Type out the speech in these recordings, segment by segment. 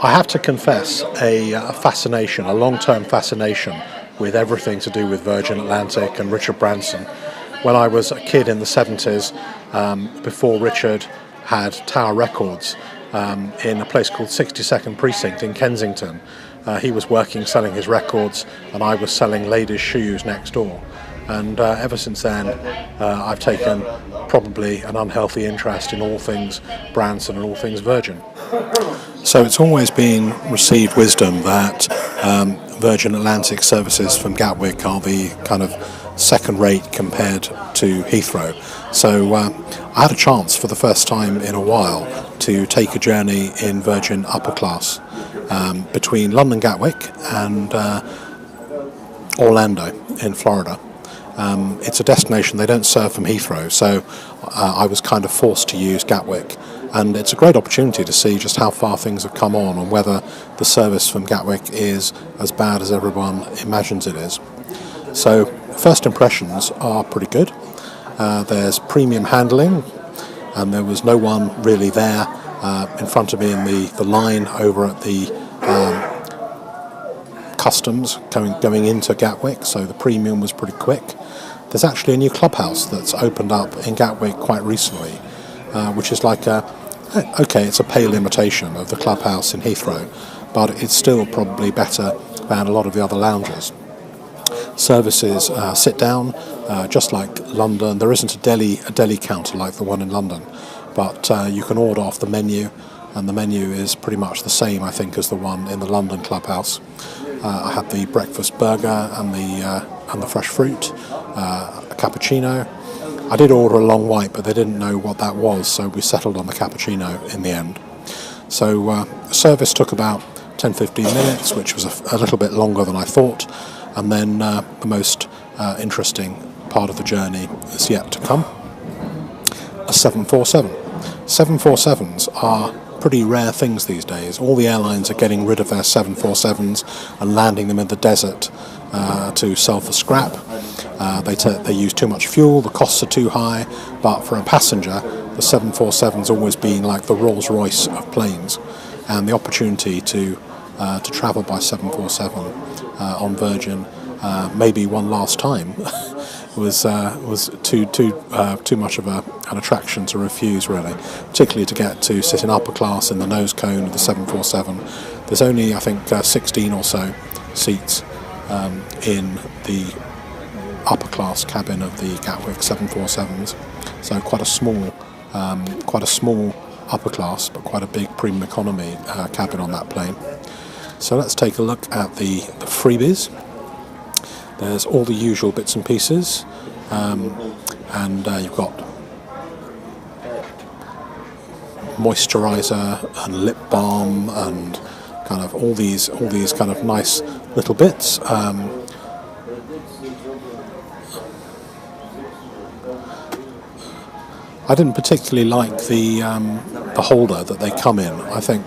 I have to confess a fascination, a long-term fascination with everything to do with Virgin Atlantic and Richard Branson. When I was a kid in the 70s, before Richard had Tower Records in a place called 62nd Precinct in Kensington, he was working selling his records and I was selling ladies' shoes next door. And ever since then, I've taken probably an unhealthy interest in all things Branson and all things Virgin. So it's always been received wisdom that Virgin Atlantic services from Gatwick are the kind of second rate compared to Heathrow. So I had a chance for the first time in a while to take a journey in Virgin upper class between London Gatwick and Orlando in Florida. It's a destination they don't serve from Heathrow, so I was kind of forced to use Gatwick, and it's a great opportunity to see just how far things have come on and whether the service from Gatwick is as bad as everyone imagines it is. So first impressions are pretty good. There's premium handling, and there was no one really there in front of me in the line over at the customs going into Gatwick, so the premium was pretty quick. There's actually a new clubhouse that's opened up in Gatwick quite recently, which is like it's a pale imitation of the clubhouse in Heathrow, but it's still probably better than a lot of the other lounges. Services sit down, just like London. There isn't a deli counter like the one in London, but you can order off the menu, and the menu is pretty much the same, I think, as the one in the London clubhouse. I had the breakfast burger and the fresh fruit, a cappuccino. I did order a long white, but they didn't know what that was, so we settled on the cappuccino in the end. So service took about 10-15 minutes, which was a little bit longer than I thought, and then the most interesting part of the journey is yet to come. A 747. 747s are pretty rare things these days. All the airlines are getting rid of their 747s and landing them in the desert to sell for scrap. They use too much fuel, the costs are too high, but for a passenger, the 747's always been like the Rolls-Royce of planes, and the opportunity to travel by 747 on Virgin, maybe one last time, was too much of an attraction to refuse, really, particularly to get to sit in upper class in the nose cone of the 747. There's only, I think, 16 or so seats in the upper class cabin of the Gatwick 747s, so quite a small upper class, but quite a big premium economy cabin on that plane. So let's take a look at the freebies. There's all the usual bits and pieces, and you've got moisturiser and lip balm and kind of all these kind of nice little bits. I didn't particularly like the holder that they come in. I think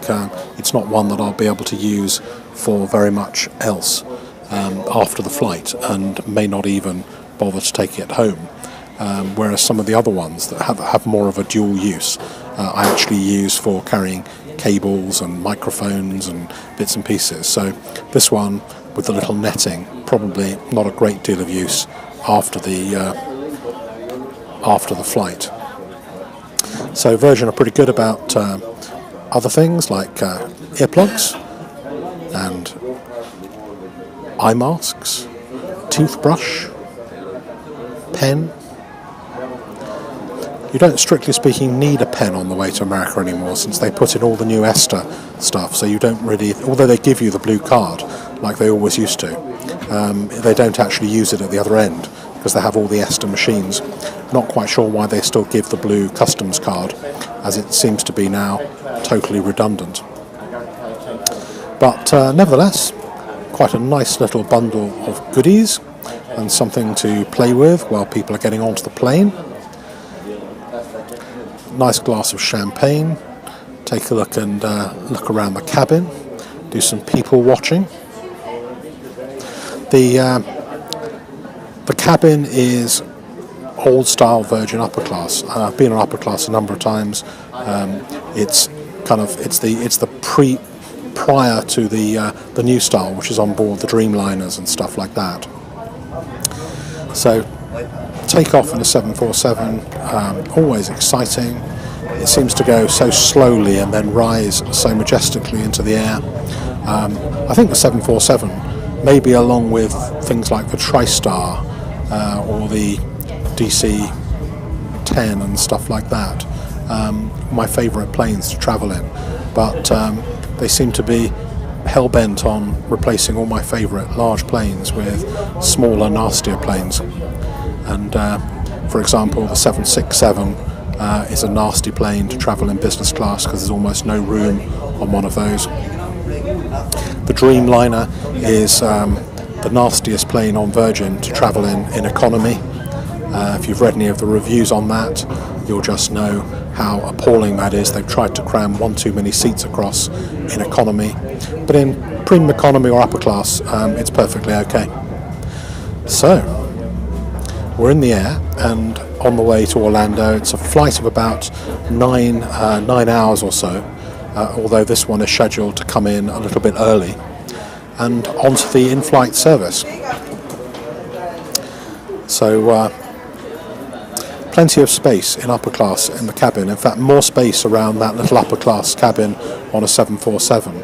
it's not one that I'll be able to use for very much else after the flight, and may not even bother to take it home. Whereas some of the other ones that have more of a dual use, I actually use for carrying cables and microphones and bits and pieces. So this one with the little netting, probably not a great deal of use after the flight. So Virgin are pretty good about other things like earplugs and eye masks, toothbrush, pen. You don't, strictly speaking, need a pen on the way to America anymore, since they put in all the new ESTA stuff, so you don't really, although they give you the blue card like they always used to, they don't actually use it at the other end because they have all the ESTA machines. Not quite sure why they still give the blue customs card, as it seems to be now totally redundant. But nevertheless, quite a nice little bundle of goodies and something to play with while people are getting onto the plane. Nice glass of champagne. Take a look and look around the cabin. Do some people watching. The cabin is old-style Virgin upper class. I've been on upper class a number of times. It's the prior to the new style, which is on board the Dreamliners and stuff like that. So take off in the 747, always exciting. It seems to go so slowly and then rise so majestically into the air. I think the 747, maybe along with things like the TriStar or the DC-10 and stuff like that, my favourite planes to travel in. But they seem to be hell-bent on replacing all my favourite large planes with smaller, nastier planes. And for example, the 767 is a nasty plane to travel in business class because there's almost no room on one of those. The Dreamliner is the nastiest plane on Virgin to travel in economy. If you've read any of the reviews on that, you'll just know how appalling that is. They've tried to cram one too many seats across in economy, but in premium economy or upper class, it's perfectly okay. So we're in the air and on the way to Orlando. It's a flight of about 9 hours or so, although this one is scheduled to come in a little bit early, and onto the in-flight service. So plenty of space in upper class in the cabin. In fact, more space around that little upper class cabin on a 747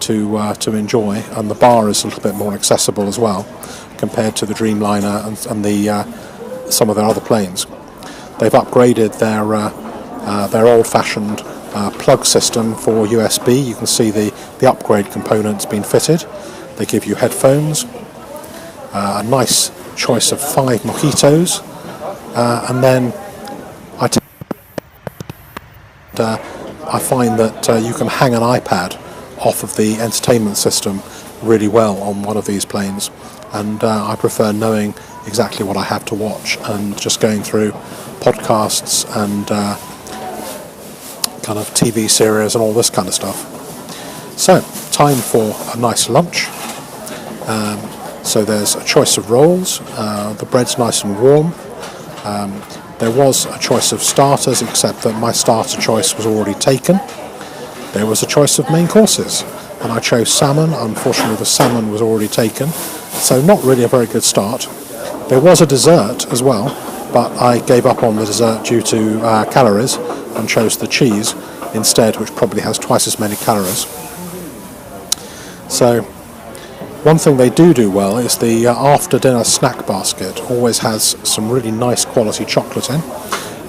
to enjoy, and the bar is a little bit more accessible as well compared to the Dreamliner and the some of their other planes. They've upgraded their old-fashioned plug system for USB. You can see the upgrade components being fitted. They give you headphones, a nice choice of 5 mojitos, and then I find that you can hang an iPad off of the entertainment system really well on one of these planes, and I prefer knowing exactly what I have to watch and just going through podcasts and kind of TV series and all this kind of stuff. So, time for a nice lunch. So there's a choice of rolls, the bread's nice and warm. There was a choice of starters, except that my starter choice was already taken. There was a choice of main courses, and I chose salmon. Unfortunately, the salmon was already taken, so not really a very good start. There was a dessert as well, but I gave up on the dessert due to calories and chose the cheese instead, which probably has twice as many calories. So one thing they do well is the after dinner snack basket always has some really nice quality chocolate in,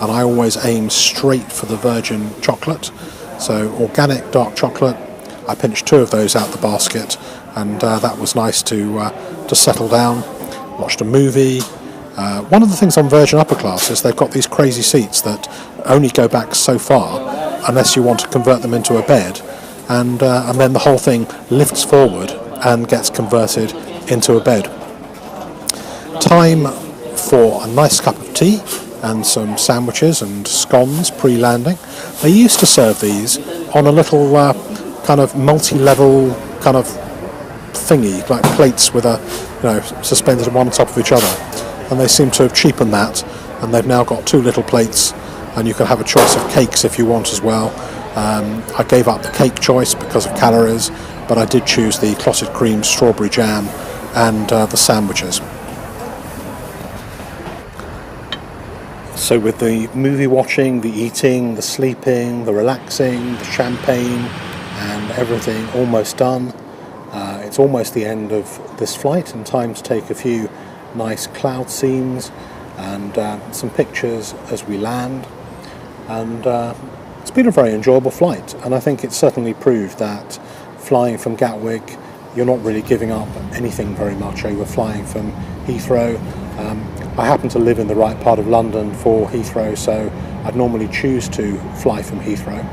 and I always aim straight for the Virgin chocolate. So organic dark chocolate, I pinched 2 of those out the basket, and that was nice to settle down. Watched a movie. One of the things on Virgin Upper Class is they've got these crazy seats that only go back so far unless you want to convert them into a bed, and then the whole thing lifts forward and gets converted into a bed. Time for a nice cup of tea and some sandwiches and scones pre-landing. They used to serve these on a little kind of multi-level kind of thingy, like plates with a, suspended one on top of each other, and they seem to have cheapened that, and they've now got 2 little plates, and you can have a choice of cakes if you want as well. I gave up the cake choice because of calories, but I did choose the clotted cream strawberry jam and the sandwiches. So with the movie watching, the eating, the sleeping, the relaxing, the champagne and everything almost done, it's almost the end of this flight and time to take a few nice cloud scenes and some pictures as we land. And it's been a very enjoyable flight, and I think it's certainly proved that flying from Gatwick, you're not really giving up anything very much over flying from Heathrow. I happen to live in the right part of London for Heathrow, so I'd normally choose to fly from Heathrow.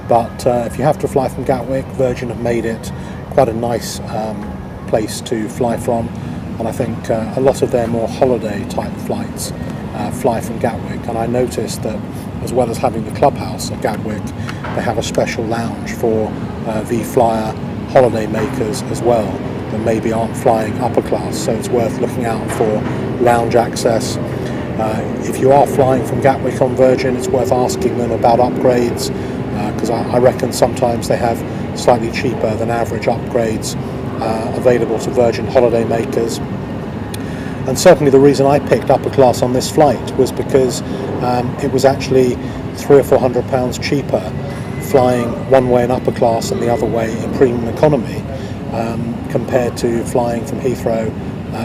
But if you have to fly from Gatwick, Virgin have made it quite a nice place to fly from, and I think a lot of their more holiday type flights fly from Gatwick. And I noticed that as well as having the clubhouse at Gatwick, they have a special lounge for V-Flyer holiday makers as well that maybe aren't flying upper class, so it's worth looking out for lounge access. If you are flying from Gatwick on Virgin, it's worth asking them about upgrades, because I reckon sometimes they have slightly cheaper than average upgrades available to Virgin holiday makers. And certainly the reason I picked upper class on this flight was because it was actually £300 or £400 cheaper flying one way in upper class and the other way in premium economy, compared to flying from Heathrow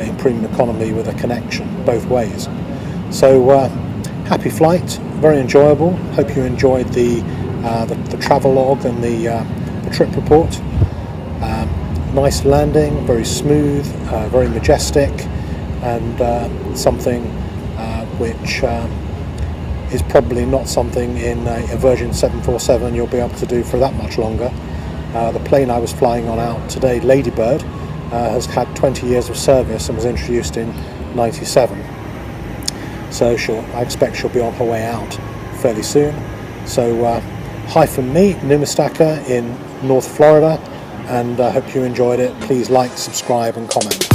in premium economy with a connection both ways. So happy flight, very enjoyable. Hope you enjoyed the travel log and the trip report. Nice landing, very smooth, very majestic, and something which is probably not something in a Virgin 747 you'll be able to do for that much longer. The plane I was flying on out today, Ladybird, has had 20 years of service and was introduced in '97. So I expect she'll be on her way out fairly soon. So hi from me, Numistaka in North Florida, and I hope you enjoyed it. Please like, subscribe and comment.